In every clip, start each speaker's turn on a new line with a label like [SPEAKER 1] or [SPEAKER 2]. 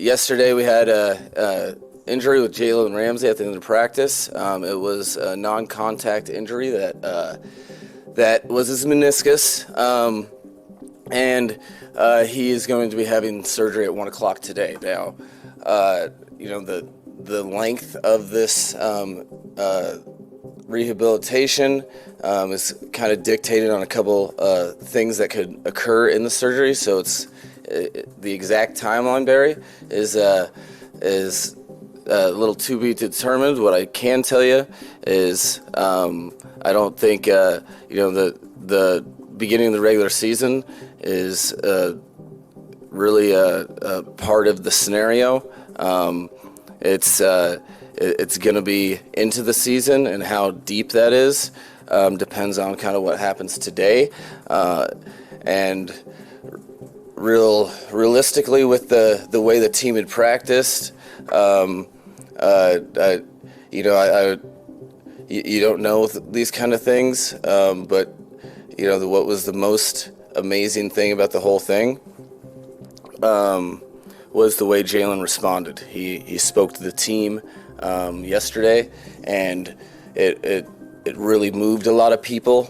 [SPEAKER 1] Yesterday we had a injury with Jalen Ramsey at the end of practice. It was a non-contact injury that was his meniscus, and he is going to be having surgery at 1 o'clock today. Now, the length of this rehabilitation is kind of dictated on a couple things that could occur in the surgery. So it's the exact timeline, Barry, is a little to be determined. What I can tell you is I don't think the beginning of the regular season is really a part of the scenario. It's going to be into the season, and how deep that is depends on kind of what happens today. And realistically, with the way the team had practiced, you don't know these kind of things, but what was the most amazing thing about the whole thing was the way Jalen responded. He spoke to the team yesterday, and it really moved a lot of people.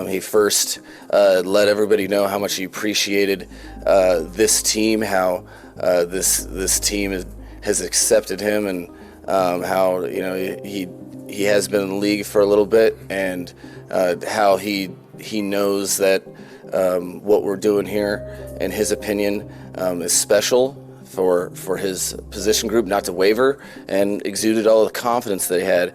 [SPEAKER 1] He first let everybody know how much he appreciated this team, how this team has accepted him, and how he has been in the league for a little bit, and how he knows that what we're doing here, in his opinion, is special for his position group not to waver, and exuded all the confidence that he had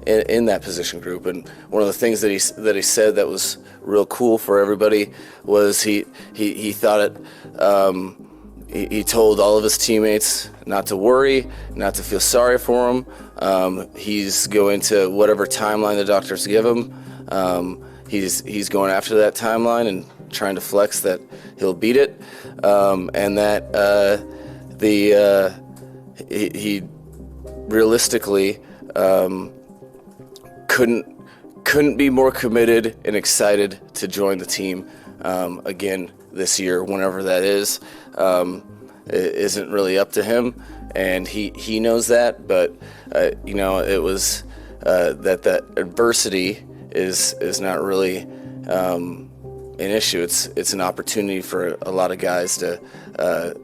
[SPEAKER 1] in that position group. And one of the things that he said that was real cool for everybody was he thought it. He told all of his teammates not to worry, not to feel sorry for him. He's going to whatever timeline the doctors give him. He's going after that timeline and trying to flex that he'll beat it, and that he realistically couldn't be more committed and excited to join the team again this year, whenever that is. It isn't really up to him, and he knows that, but it was that adversity is not really an issue. It's an opportunity for a lot of guys to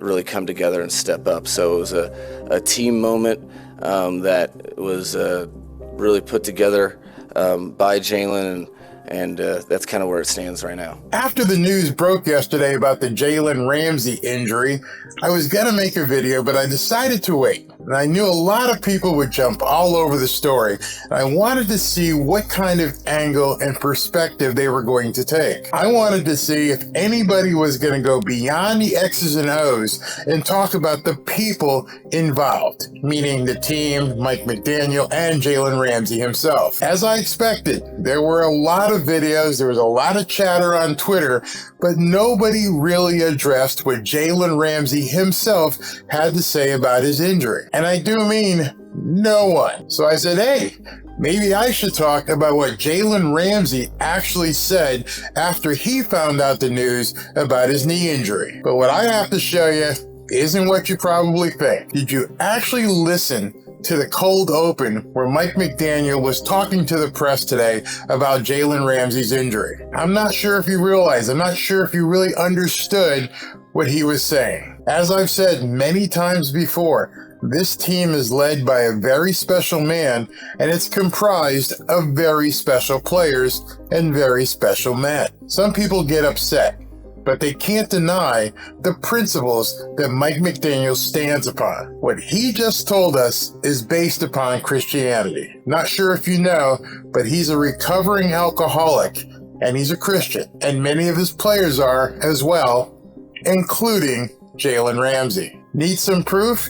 [SPEAKER 1] really come together and step up. So it was a team moment that was really put together by Jalen, and that's kind of where it stands right now.
[SPEAKER 2] After the news broke yesterday about the Jalen Ramsey injury, I was going to make a video, but I decided to wait. And I knew a lot of people would jump all over the story. And I wanted to see what kind of angle and perspective they were going to take. I wanted to see if anybody was going to go beyond the X's and O's and talk about the people involved, meaning the team, Mike McDaniel, and Jalen Ramsey himself. As I expected, there were a lot of videos, there was a lot of chatter on Twitter, but nobody really addressed what Jalen Ramsey himself had to say about his injury. And I do mean no one. So I said, hey, maybe I should talk about what Jalen Ramsey actually said after he found out the news about his knee injury. But what I have to show you isn't what you probably think. Did you actually listen to the cold open where Mike McDaniel was talking to the press today about Jalen Ramsey's injury? I'm not sure if you realize, I'm not sure if you really understood what he was saying. As I've said many times before, this team is led by a very special man, and it's comprised of very special players and very special men. Some people get upset, but they can't deny the principles that Mike McDaniel stands upon. What he just told us is based upon Christianity. Not sure if you know, but he's a recovering alcoholic, and he's a Christian, and many of his players are as well, including Jalen Ramsey. Need some proof?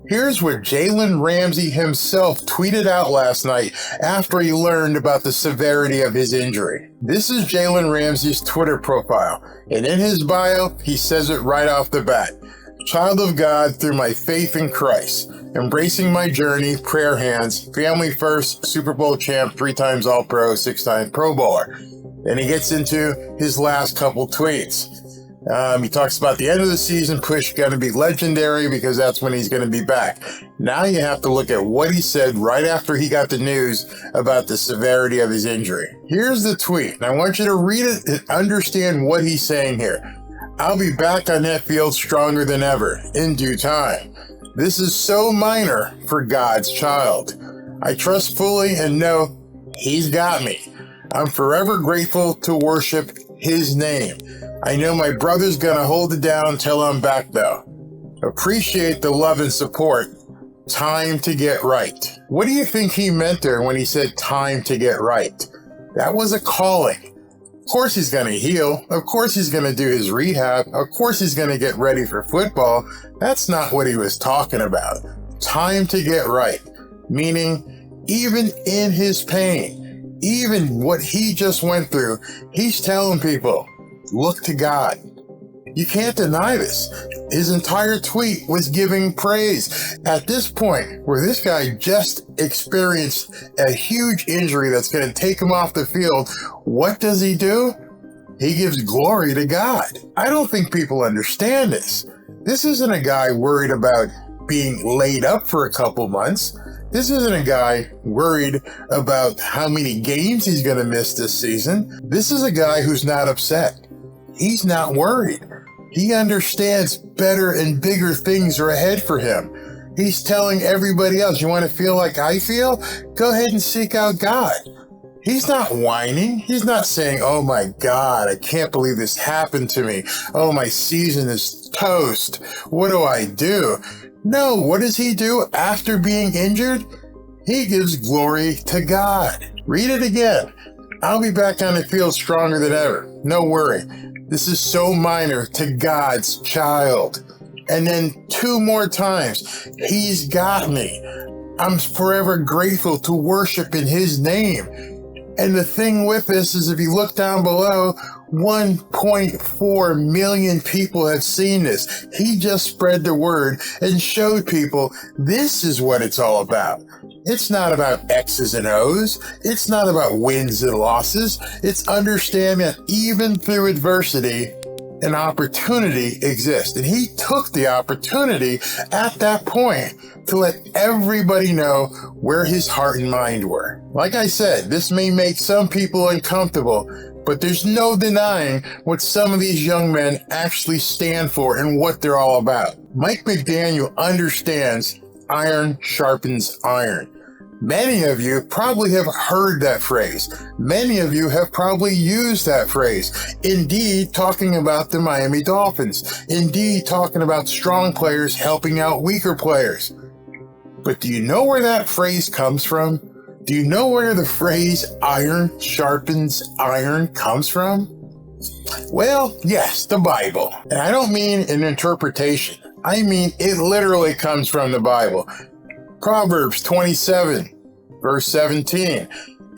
[SPEAKER 2] Here's what Jalen Ramsey himself tweeted out last night after he learned about the severity of his injury. This is Jalen Ramsey's Twitter profile, and in his bio, he says it right off the bat. Child of God through my faith in Christ, embracing my journey, prayer hands, family first, Super Bowl champ, 3 times All-Pro, 6-time Pro Bowler. Then he gets into his last couple tweets. He talks about the end of the season push going to be legendary because that's when he's going to be back. Now you have to look at what he said right after he got the news about the severity of his injury. Here's the tweet, and I want you to read it and understand what he's saying here. I'll be back on that field stronger than ever, in due time. This is so minor for God's child. I trust fully and know He's got me. I'm forever grateful to worship His name. I know my brother's gonna hold it down until I'm back though. Appreciate the love and support. Time to get right. What do you think he meant there when he said time to get right? That was a calling. Of course he's gonna heal. Of course he's gonna do his rehab. Of course he's gonna get ready for football. That's not what he was talking about. Time to get right. Meaning, even in his pain, even what he just went through, he's telling people, look to God. You can't deny this. His entire tweet was giving praise. At this point, where this guy just experienced a huge injury that's going to take him off the field, what does he do? He gives glory to God. I don't think people understand this. This isn't a guy worried about being laid up for a couple months. This isn't a guy worried about how many games he's going to miss this season. This is a guy who's not upset. He's not worried. He understands better and bigger things are ahead for him. He's telling everybody else, you want to feel like I feel? Go ahead and seek out God. He's not whining. He's not saying, oh my God, I can't believe this happened to me. Oh, my season is toast. What do I do? No, what does he do after being injured? He gives glory to God. Read it again. I'll be back on the field stronger than ever. No worry. This is so minor to God's child. And then 2 more times, He's got me. I'm forever grateful to worship in His name. And the thing with this is if you look down below, 1.4 million people have seen this. He just spread the word and showed people this is what it's all about. It's not about X's and O's. It's not about wins and losses. It's understanding that even through adversity, an opportunity exists. And he took the opportunity at that point to let everybody know where his heart and mind were. Like I said, this may make some people uncomfortable, but there's no denying what some of these young men actually stand for and what they're all about. Mike McDaniel understands iron sharpens iron. Many of you probably have heard that phrase. Many of you have probably used that phrase. Indeed, talking about the Miami Dolphins. Indeed, talking about strong players helping out weaker players. But do you know where that phrase comes from? Do you know where the phrase iron sharpens iron comes from? Well, yes, the Bible. And I don't mean an interpretation. I mean it literally comes from the Bible. Proverbs 27, verse 17.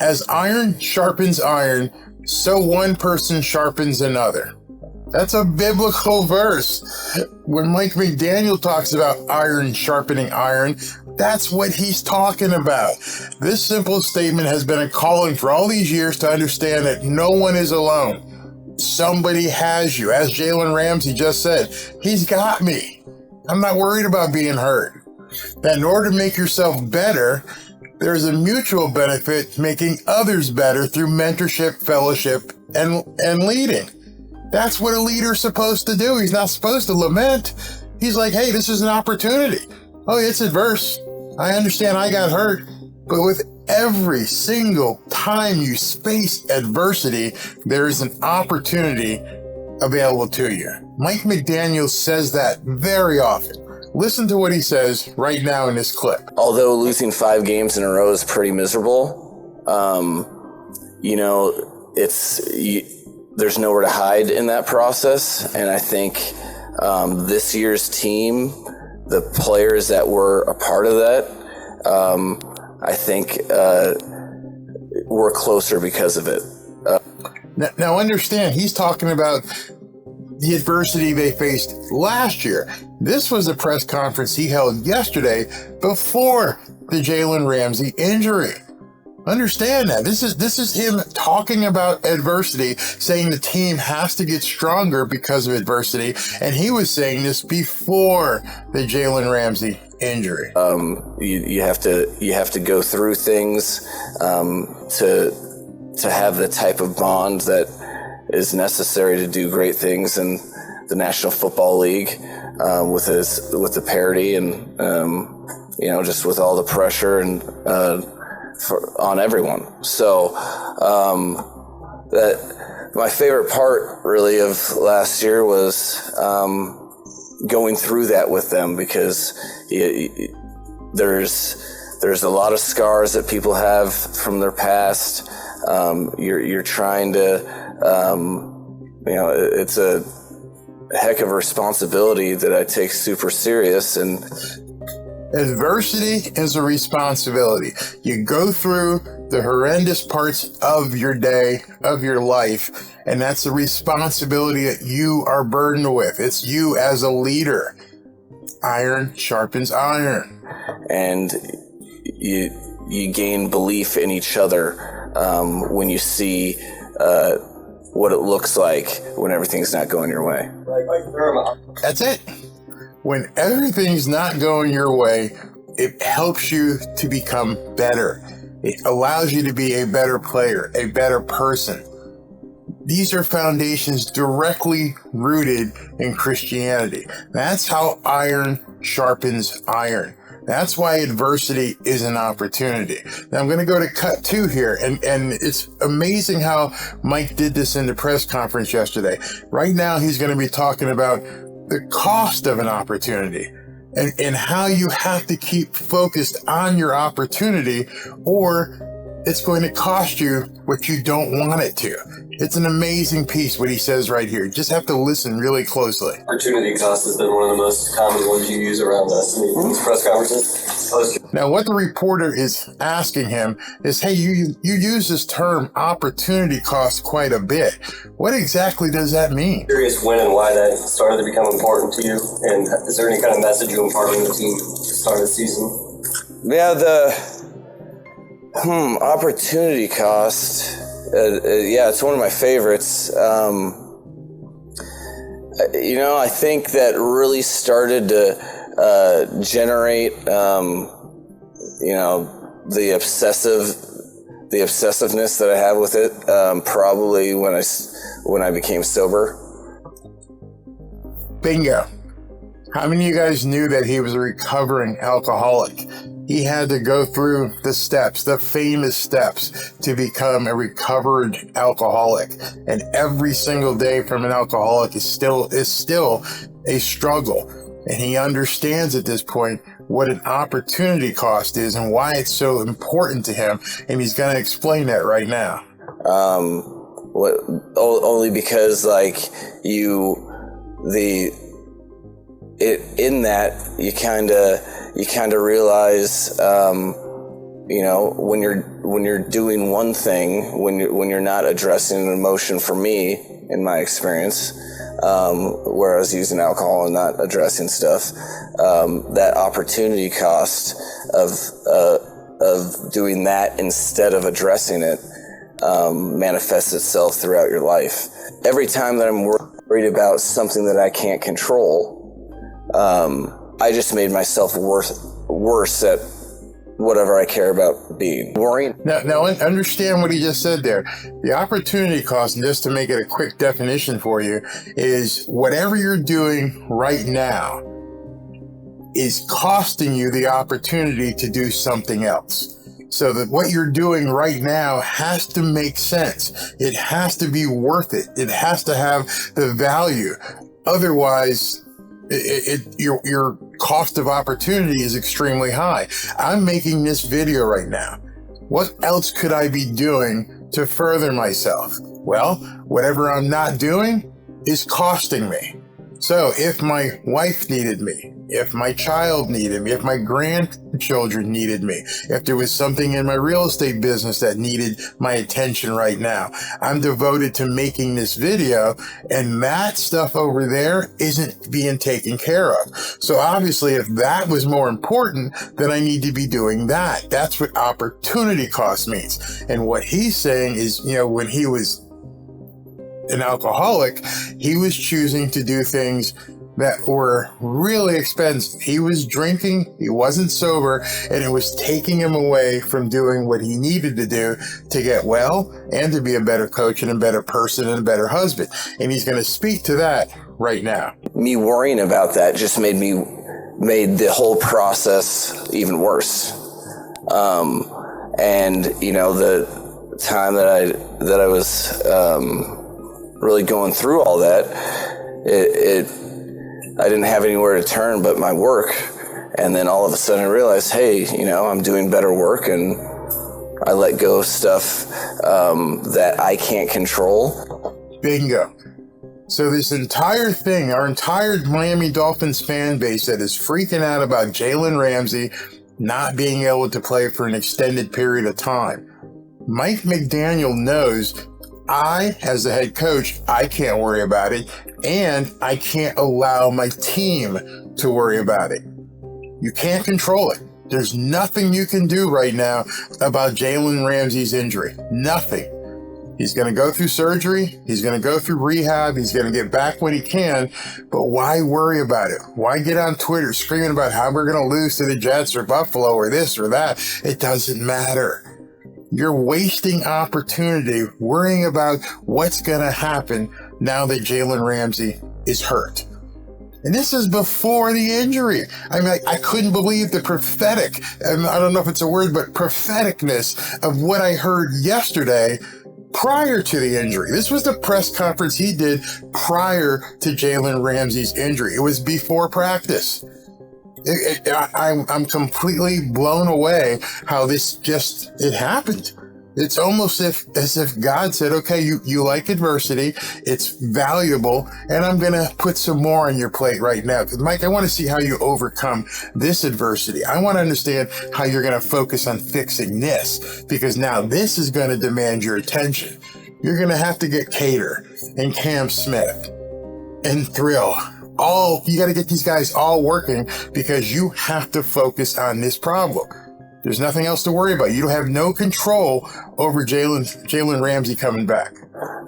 [SPEAKER 2] As iron sharpens iron, so one person sharpens another. That's a biblical verse. When Mike McDaniel talks about iron sharpening iron, that's what he's talking about. This simple statement has been a calling for all these years to understand that no one is alone. Somebody has you. As Jalen Ramsey just said, he's got me. I'm not worried about being hurt. That in order to make yourself better, there's a mutual benefit making others better through mentorship, fellowship, and leading. That's what a leader's supposed to do. He's not supposed to lament. He's like, hey, this is an opportunity. Oh, it's adverse. I understand I got hurt. But with every single time you face adversity, there is an opportunity available to you. Mike McDaniel says that very often. Listen to what he says right now in this clip.
[SPEAKER 1] Although losing 5 games in a row is pretty miserable, there's nowhere to hide in that process. And I think this year's team, the players that were a part of that, I think we're closer because of it.
[SPEAKER 2] Now understand, he's talking about the adversity they faced last year. This was a press conference he held yesterday before the Jalen Ramsey injury. Understand that. This is him talking about adversity, saying the team has to get stronger because of adversity. And he was saying this before the Jalen Ramsey injury.
[SPEAKER 1] You have to go through things to have the type of bond that is necessary to do great things in the National Football League, with the parity and just with all the pressure and on everyone. So that my favorite part really of last year was going through that with them, because there's a lot of scars that people have from their past. You're trying to, it's a heck of a responsibility that I take super serious. And
[SPEAKER 2] adversity is a responsibility. You go through the horrendous parts of your day, of your life, and that's a responsibility that you are burdened with. It's you as a leader. Iron sharpens iron.
[SPEAKER 1] And you gain belief in each other when you see what it looks like when everything's not going your way.
[SPEAKER 2] That's it. When everything's not going your way, it helps you to become better. It allows you to be a better player, a better person. These are foundations directly rooted in Christianity. That's how iron sharpens iron. That's why adversity is an opportunity. Now I'm going to go to cut 2 here, and it's amazing how Mike did this in the press conference yesterday. Right now he's going to be talking about the cost of an opportunity and how you have to keep focused on your opportunity, or it's going to cost you what you don't want it to. It's an amazing piece, what he says right here. You just have to listen really closely.
[SPEAKER 3] Opportunity cost has been one of the most common ones you use around us in these press conferences.
[SPEAKER 2] Now, what the reporter is asking him is, hey, you use this term opportunity cost quite a bit. What exactly does that mean?
[SPEAKER 3] Curious when and why that started to become important to you, and is there any kind of message you impart on the team at the start of the season?
[SPEAKER 1] Yeah, opportunity cost. It's one of my favorites. I think that really started to generate, the obsessiveness that I have with it, probably when I became sober.
[SPEAKER 2] Bingo. How many of you guys knew that he was a recovering alcoholic? He had to go through the steps, the famous steps, to become a recovered alcoholic. And every single day from an alcoholic is still a struggle. And he understands at this point what an opportunity cost is and why it's so important to him. And he's going to explain that right now.
[SPEAKER 1] Only because in that you kind of realize, when you're doing one thing, when you're not addressing an emotion, for me, in my experience, where I was using alcohol and not addressing stuff, that opportunity cost of doing that instead of addressing it manifests itself throughout your life. Every time that I'm worried about something that I can't control, I just made myself worse at whatever I care about being. Worrying.
[SPEAKER 2] Now understand what he just said there. The opportunity cost, and just to make it a quick definition for you, is whatever you're doing right now is costing you the opportunity to do something else. So that what you're doing right now has to make sense. It has to be worth it. It has to have the value. Otherwise, your cost of opportunity is extremely high. I'm making this video right now. What else could I be doing to further myself? Well, whatever I'm not doing is costing me. So if my wife needed me, if my child needed me, if my grandchild children needed me, if there was something in my real estate business that needed my attention right now. I'm devoted to making this video, and that stuff over there isn't being taken care of. So obviously, if that was more important, then I need to be doing that. That's what opportunity cost means. And what he's saying is, when he was an alcoholic, he was choosing to do things that were really expensive. He was drinking, he wasn't sober, and it was taking him away from doing what he needed to do to get well and to be a better coach and a better person and a better husband. And he's going to speak to that right now.
[SPEAKER 1] Me worrying about that just made the whole process even worse. And the time that I was really going through all that, I didn't have anywhere to turn but my work. And then all of a sudden I realized, hey, I'm doing better work, and I let go of stuff that I can't control.
[SPEAKER 2] Bingo. So this entire thing, our entire Miami Dolphins fan base that is freaking out about Jalen Ramsey not being able to play for an extended period of time. Mike McDaniel knows I, as the head coach, I can't worry about it, and I can't allow my team to worry about it. You can't control it. There's nothing you can do right now about Jalen Ramsey's injury. Nothing. He's going to go through surgery. He's going to go through rehab. He's going to get back when he can. But why worry about it? Why get on Twitter screaming about how we're going to lose to the Jets or Buffalo or this or that? It doesn't matter. You're wasting opportunity worrying about what's going to happen now that Jalen Ramsey is hurt. And this is before the injury. I mean, I couldn't believe the prophetic, and I don't know if it's a word, but propheticness of what I heard yesterday prior to the injury. This was the press conference he did prior to Jalen Ramsey's injury. It was before practice. I'm completely blown away how it happened. It's almost as if God said, okay, you like adversity, it's valuable, and I'm going to put some more on your plate right now. Because Mike, I want to see how you overcome this adversity. I want to understand how you're going to focus on fixing this, because now this is going to demand your attention. You're going to have to get Cater and Cam Smith and Thrill. You got to get these guys all working, because you have to focus on this problem. There's nothing else to worry about. You have no control over Jalen Ramsey coming back.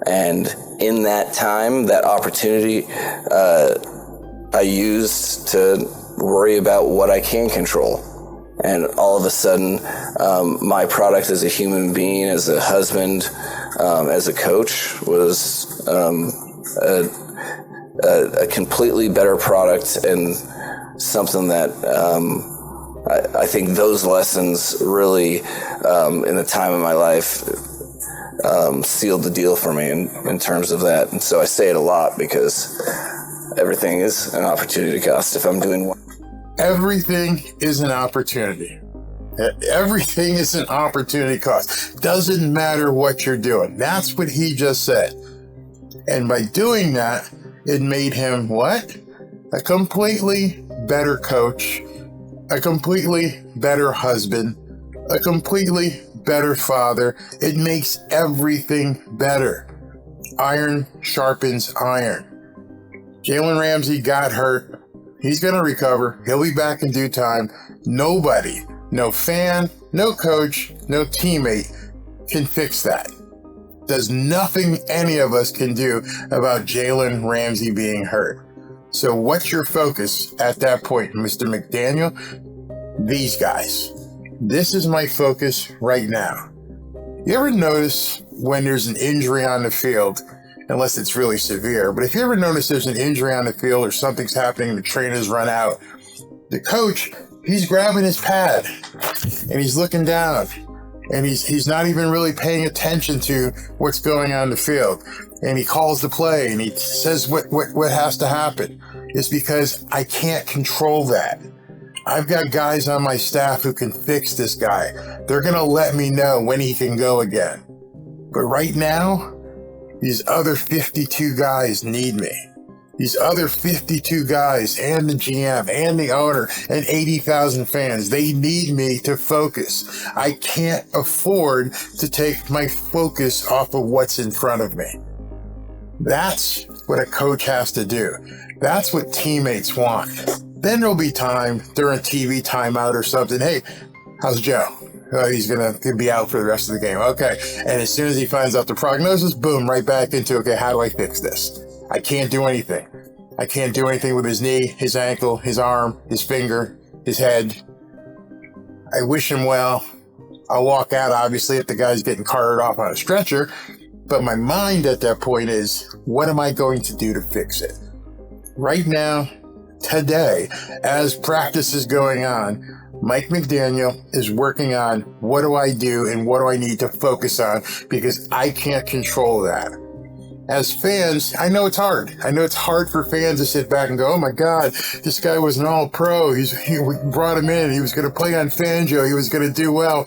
[SPEAKER 1] And in that time, that opportunity, I used to worry about what I can control. And all of a sudden, my product as a human being, as a husband, as a coach, was a completely better product, and something that I think those lessons really, in the time of my life, sealed the deal for me in terms of that. And so I say it a lot, because everything is an opportunity cost if I'm doing one.
[SPEAKER 2] Everything is an opportunity. Everything is an opportunity cost. Doesn't matter what you're doing. That's what he just said. And by doing that, it made him what? A completely better coach, a completely better husband, a completely better father. It makes everything better. Iron sharpens iron. Jalen Ramsey got hurt. He's going to recover. He'll be back in due time. Nobody, no fan, no coach, no teammate can fix that. There's nothing any of us can do about Jalen Ramsey being hurt. So what's your focus at that point, Mr. McDaniel? These guys. This is my focus right now. You ever notice when there's an injury on the field, unless it's really severe, but if you ever notice there's an injury on the field or something's happening and the trainers run out, the coach, he's grabbing his pad and he's looking down. And he's not even really paying attention to what's going on in the field. And he calls the play and he says what has to happen. It's because I can't control that. I've got guys on my staff who can fix this guy. They're going to let me know when he can go again. But right now, these other 52 guys need me. These other 52 guys and the GM and the owner and 80,000 fans, they need me to focus. I can't afford to take my focus off of what's in front of me. That's what a coach has to do. That's what teammates want. Then there'll be time during TV timeout or something. Hey, how's Joe? Oh, he's going to be out for the rest of the game. Okay. And as soon as he finds out the prognosis, boom, right back into, okay, how do I fix this? I can't do anything. I can't do anything with his knee, his ankle, his arm, his finger, his head. I wish him well. I'll walk out, obviously, if the guy's getting carted off on a stretcher. But my mind at that point is, what am I going to do to fix it? Right now, today, as practice is going on, Mike McDaniel is working on what do I do and what do I need to focus on, because I can't control that. As fans, I know it's hard. I know it's hard for fans to sit back and go, oh my God, this guy was an all-pro. We brought him in. He was going to play on Fangio. He was going to do well.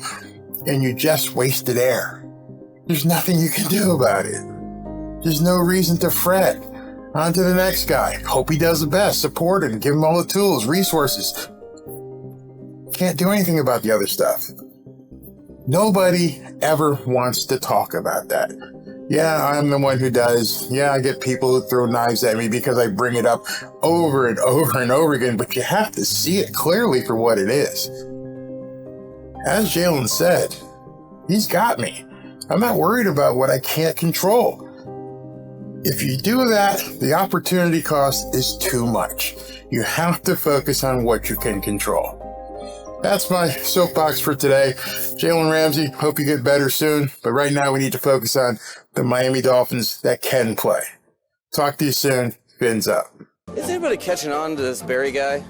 [SPEAKER 2] And you just wasted air. There's nothing you can do about it. There's no reason to fret. On to the next guy. Hope he does the best. Support him. Give him all the tools, resources. Can't do anything about the other stuff. Nobody ever wants to talk about that. Yeah, I'm the one who does. Yeah, I get people who throw knives at me because I bring it up over and over and over again, but you have to see it clearly for what it is. As Jalen said, he's got me. I'm not worried about what I can't control. If you do that, the opportunity cost is too much. You have to focus on what you can control. That's my soapbox for today. Jalen Ramsey, hope you get better soon. But right now we need to focus on the Miami Dolphins that can play. Talk to you soon. Fins up.
[SPEAKER 1] Is anybody catching on to this Barry guy?